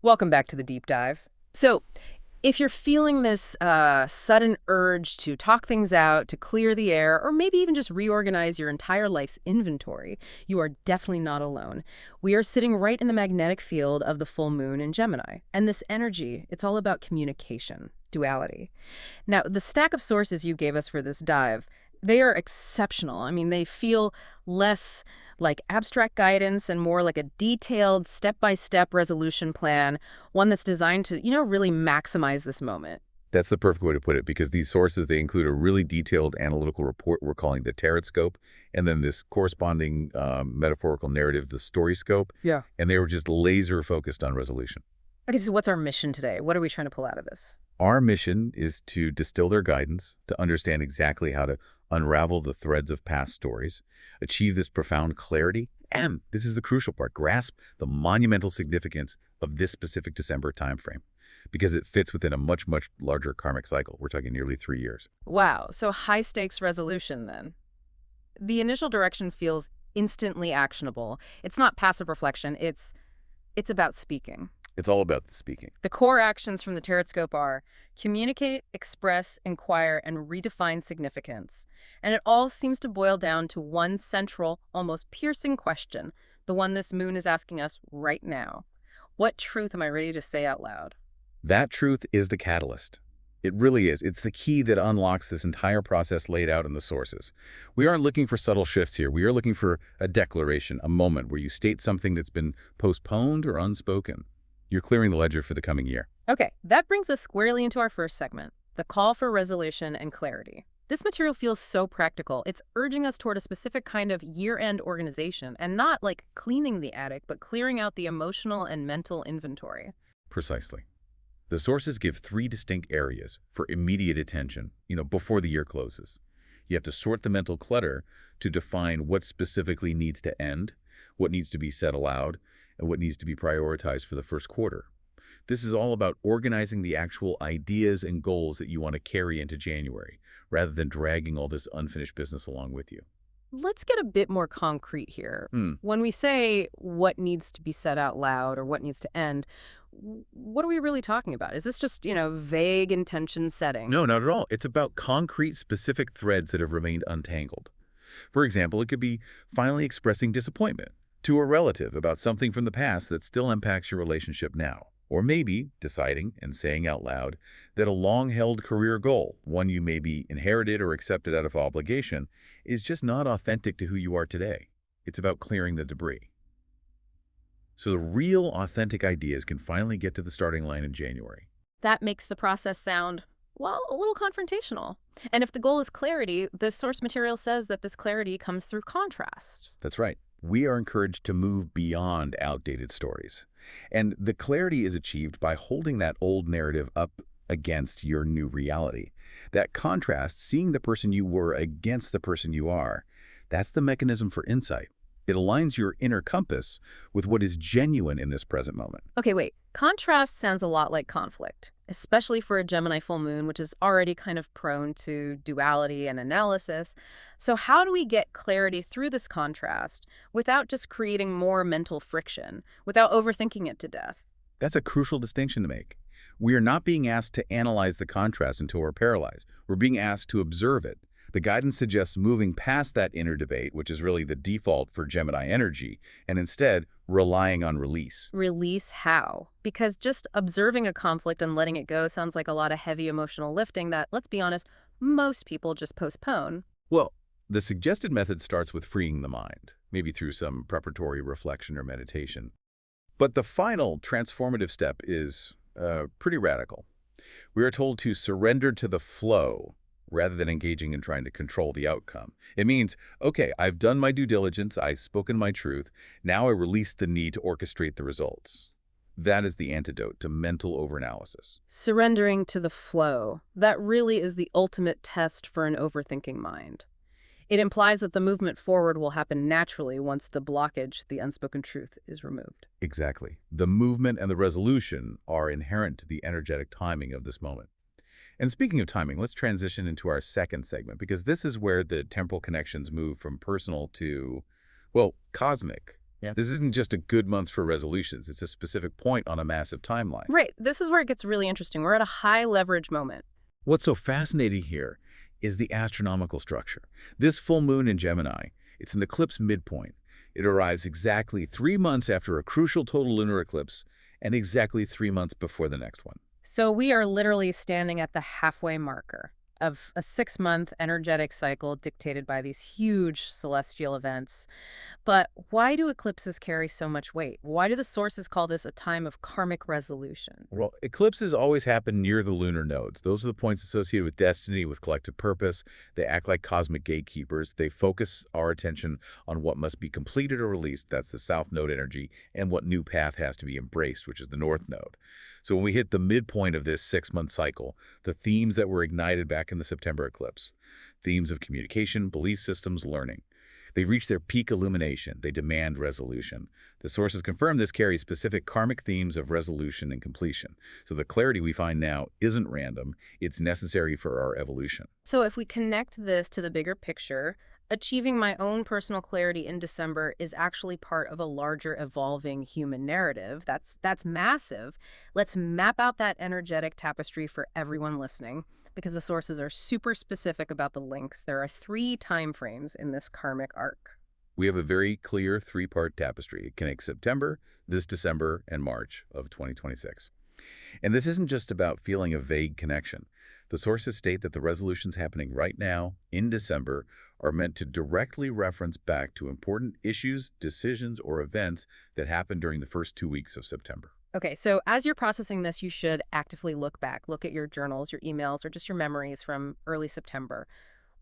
Welcome back to the deep dive. So, if you're feeling this sudden urge to talk things out, to clear the air, or maybe even just reorganize your entire life's inventory, you are definitely not alone. We are sitting right in the magnetic field of the full moon in Gemini. And this energy, it's all about communication, duality. Now, the stack of sources you gave us for this dive, they are exceptional. I mean, they feel less like abstract guidance and more like a detailed step-by-step resolution plan, one that's designed to, really maximize this moment. That's the perfect way to put it, because these sources, they include a really detailed analytical report we're calling the TarotScope, and then this corresponding metaphorical narrative, the StoryScope, Yeah. and they were just laser focused on resolution. Okay, so what's our mission today? What are we trying to pull out of this? Our mission is to distill their guidance, to understand exactly how to unravel the threads of past stories, achieve this profound clarity, and this is the crucial part, grasp the monumental significance of this specific December timeframe, because it fits within a much, much larger karmic cycle. We're talking nearly 3 years. Wow, so high-stakes resolution then. The initial direction feels instantly actionable. It's not passive reflection, it's about speaking. It's all about the speaking. The core actions from the TarotScope are communicate, express, inquire, and redefine significance. And it all seems to boil down to one central, almost piercing question, the one this moon is asking us right now. What truth am I ready to say out loud? That truth is the catalyst. It really is. It's the key that unlocks this entire process laid out in the sources. We aren't looking for subtle shifts here. We are looking for a declaration, a moment where you state something that's been postponed or unspoken. You're clearing the ledger for the coming year. Okay, that brings us squarely into our first segment, the call for resolution and clarity. This material feels so practical. It's urging us toward a specific kind of year-end organization, and not like cleaning the attic, but clearing out the emotional and mental inventory. Precisely. The sources give 3 distinct areas for immediate attention, before the year closes. You have to sort the mental clutter to define what specifically needs to end, what needs to be said aloud, and what needs to be prioritized for the first quarter. This is all about organizing the actual ideas and goals that you want to carry into January, rather than dragging all this unfinished business along with you. Let's get a bit more concrete here. When we say what needs to be said out loud or what needs to end, what are we really talking about? Is this just, vague intention setting? No, not at all. It's about concrete, specific threads that have remained untangled. For example, it could be finally expressing disappointment to a relative about something from the past that still impacts your relationship now. Or maybe deciding and saying out loud that a long-held career goal, one you maybe inherited or accepted out of obligation, is just not authentic to who you are today. It's about clearing the debris. So the real authentic ideas can finally get to the starting line in January. That makes the process sound, well, a little confrontational. And if the goal is clarity, the source material says that this clarity comes through contrast. That's right. We are encouraged to move beyond outdated stories. And the clarity is achieved by holding that old narrative up against your new reality. That contrast, seeing the person you were against the person you are, that's the mechanism for insight. It aligns your inner compass with what is genuine in this present moment. Okay, wait. Contrast sounds a lot like conflict, especially for a Gemini full moon, which is already kind of prone to duality and analysis. So how do we get clarity through this contrast without just creating more mental friction, without overthinking it to death? That's a crucial distinction to make. We are not being asked to analyze the contrast until we're paralyzed. We're being asked to observe it. The guidance suggests moving past that inner debate, which is really the default for Gemini energy, and instead relying on release. Release how? Because just observing a conflict and letting it go sounds like a lot of heavy emotional lifting that, let's be honest, most people just postpone. Well, the suggested method starts with freeing the mind, maybe through some preparatory reflection or meditation. But the final transformative step is pretty radical. We are told to surrender to the flow rather than engaging in trying to control the outcome. It means, okay, I've done my due diligence, I've spoken my truth, now I release the need to orchestrate the results. That is the antidote to mental overanalysis. Surrendering to the flow. That really is the ultimate test for an overthinking mind. It implies that the movement forward will happen naturally once the blockage, the unspoken truth, is removed. Exactly. The movement and the resolution are inherent to the energetic timing of this moment. And speaking of timing, let's transition into our second segment, because this is where the temporal connections move from personal to, well, cosmic, Yeah. This isn't just a good month for resolutions. It's a specific point on a massive timeline. Right. This is where it gets really interesting. We're at a high leverage moment. What's so fascinating here is the astronomical structure. This full moon in Gemini, it's an eclipse midpoint. It arrives exactly 3 months after a crucial total lunar eclipse and exactly 3 months before the next one. So we are literally standing at the halfway marker of a 6-month energetic cycle dictated by these huge celestial events. But why do eclipses carry so much weight? Why do the sources call this a time of karmic resolution? Well, eclipses always happen near the lunar nodes. Those are the points associated with destiny, with collective purpose. They act like cosmic gatekeepers. They focus our attention on what must be completed or released. That's the south node energy, and what new path has to be embraced, which is the north node. So when we hit the midpoint of this 6-month cycle, the themes that were ignited back in the September eclipse, themes of communication, belief systems, learning, they reach their peak illumination. They demand resolution. The sources confirm this carries specific karmic themes of resolution and completion. So the clarity we find now isn't random. It's necessary for our evolution. So if we connect this to the bigger picture, achieving my own personal clarity in December is actually part of a larger evolving human narrative. That's massive. Let's map out that energetic tapestry for everyone listening, because the sources are super specific about the links. There are 3 time frames in this karmic arc. We have a very clear 3-part tapestry. It connects September, this December, and March of 2026. And this isn't just about feeling a vague connection. The sources state that the resolutions happening right now, in December, are meant to directly reference back to important issues, decisions, or events that happened during the first 2 weeks of September. Okay, so as you're processing this, you should actively look back. Look at your journals, your emails, or just your memories from early September.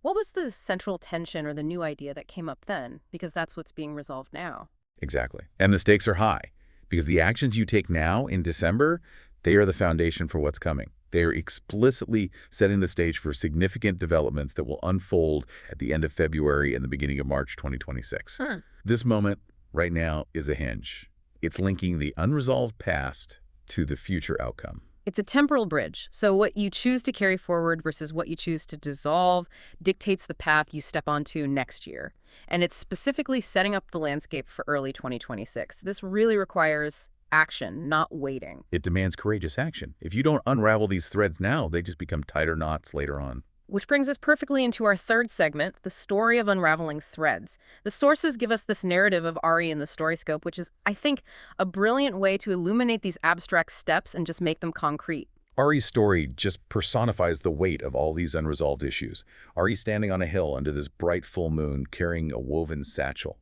What was the central tension or the new idea that came up then? Because that's what's being resolved now. Exactly. And the stakes are high, because the actions you take now in December, they are the foundation for what's coming. They are explicitly setting the stage for significant developments that will unfold at the end of February and the beginning of March 2026. This moment, right now, is a hinge. It's linking the unresolved past to the future outcome. It's a temporal bridge. So what you choose to carry forward versus what you choose to dissolve dictates the path you step onto next year. And it's specifically setting up the landscape for early 2026. This really requires action, not waiting. It demands courageous action. If you don't unravel these threads now, they just become tighter knots later on. Which brings us perfectly into our third segment, the story of unraveling threads. The sources give us this narrative of Ari in the StoryScope, which is, I think, a brilliant way to illuminate these abstract steps and just make them concrete. Ari's story just personifies the weight of all these unresolved issues. Ari standing on a hill under this bright full moon carrying a woven satchel.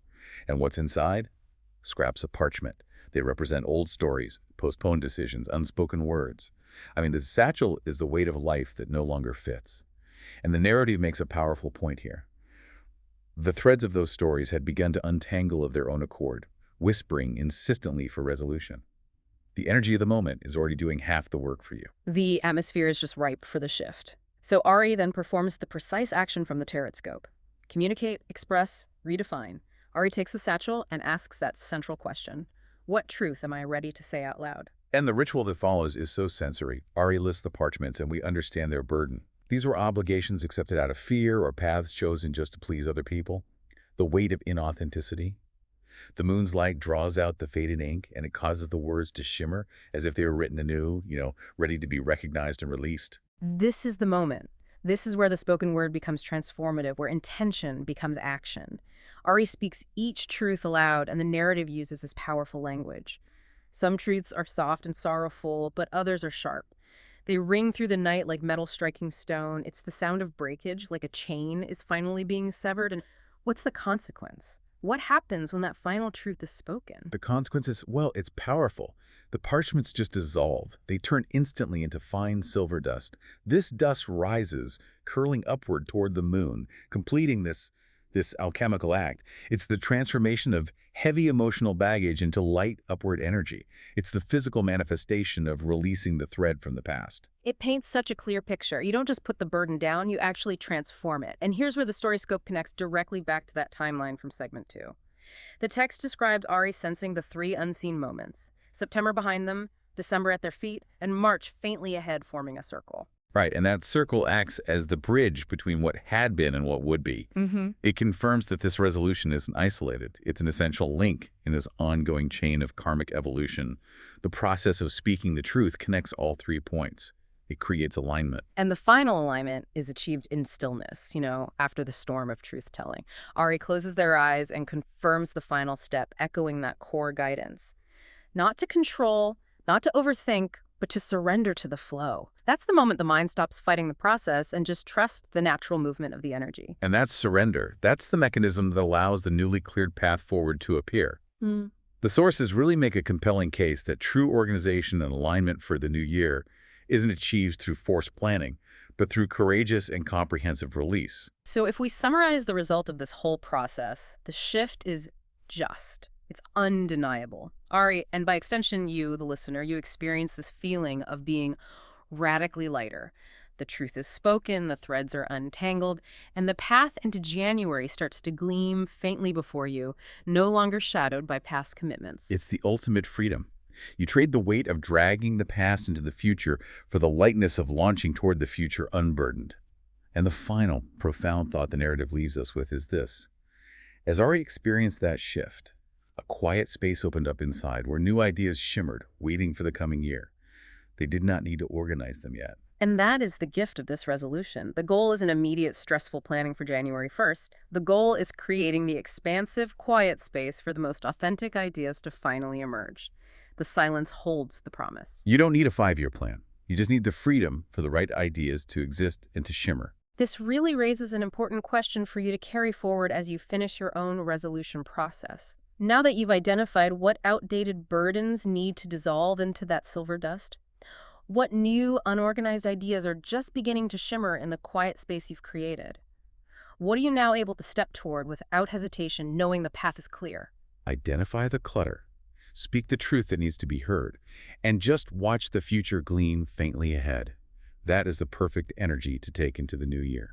And what's inside? Scraps of parchment. They represent old stories, postponed decisions, unspoken words. I mean, the satchel is the weight of life that no longer fits. And the narrative makes a powerful point here. The threads of those stories had begun to untangle of their own accord, whispering insistently for resolution. The energy of the moment is already doing half the work for you. The atmosphere is just ripe for the shift. So Ari then performs the precise action from the TarotScope. Communicate, express, redefine. Ari takes the satchel and asks that central question. What truth am I ready to say out loud? And the ritual that follows is so sensory. Ari lists the parchments and we understand their burden. These were obligations accepted out of fear or paths chosen just to please other people. The weight of inauthenticity. The moon's light draws out the faded ink and it causes the words to shimmer as if they were written anew, ready to be recognized and released. This is the moment. This is where the spoken word becomes transformative, where intention becomes action. Ari speaks each truth aloud, and the narrative uses this powerful language. Some truths are soft and sorrowful, but others are sharp. They ring through the night like metal striking stone. It's the sound of breakage, like a chain is finally being severed. And what's the consequence? What happens when that final truth is spoken? The consequence is, well, it's powerful. The parchments just dissolve. They turn instantly into fine silver dust. This dust rises, curling upward toward the moon, completing this alchemical act. It's the transformation of heavy emotional baggage into light upward energy. It's the physical manifestation of releasing the thread from the past. It paints such a clear picture. You don't just put the burden down, you actually transform it. And here's where the StoryScope connects directly back to that timeline from segment 2. The text describes Ari sensing the 3 unseen moments. September behind them, December at their feet, and March faintly ahead forming a circle. Right, and that circle acts as the bridge between what had been and what would be. Mm-hmm. It confirms that this resolution isn't isolated. It's an essential link in this ongoing chain of karmic evolution. The process of speaking the truth connects all 3 points. It creates alignment. And the final alignment is achieved in stillness, after the storm of truth-telling. Ari closes their eyes and confirms the final step, echoing that core guidance. Not to control, not to overthink, but to surrender to the flow. That's the moment the mind stops fighting the process and just trusts the natural movement of the energy. And that's surrender. That's the mechanism that allows the newly cleared path forward to appear. Mm. The sources really make a compelling case that true organization and alignment for the new year isn't achieved through forced planning, but through courageous and comprehensive release. So if we summarize the result of this whole process, the shift is just. It's undeniable. Ari, and by extension you, the listener, you experience this feeling of being radically lighter. The truth is spoken, the threads are untangled, and the path into January starts to gleam faintly before you, no longer shadowed by past commitments. It's the ultimate freedom. You trade the weight of dragging the past into the future for the lightness of launching toward the future unburdened. And the final, profound thought the narrative leaves us with is this. As Ari experienced that shift, a quiet space opened up inside where new ideas shimmered, waiting for the coming year. They did not need to organize them yet. And that is the gift of this resolution. The goal isn't immediate, stressful planning for January 1st. The goal is creating the expansive, quiet space for the most authentic ideas to finally emerge. The silence holds the promise. You don't need a 5-year plan. You just need the freedom for the right ideas to exist and to shimmer. This really raises an important question for you to carry forward as you finish your own resolution process. Now that you've identified what outdated burdens need to dissolve into that silver dust, what new, unorganized ideas are just beginning to shimmer in the quiet space you've created? What are you now able to step toward without hesitation, knowing the path is clear? Identify the clutter. Speak the truth that needs to be heard. And just watch the future gleam faintly ahead. That is the perfect energy to take into the new year.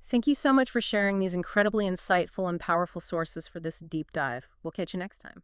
Thank you so much for sharing these incredibly insightful and powerful sources for this deep dive. We'll catch you next time.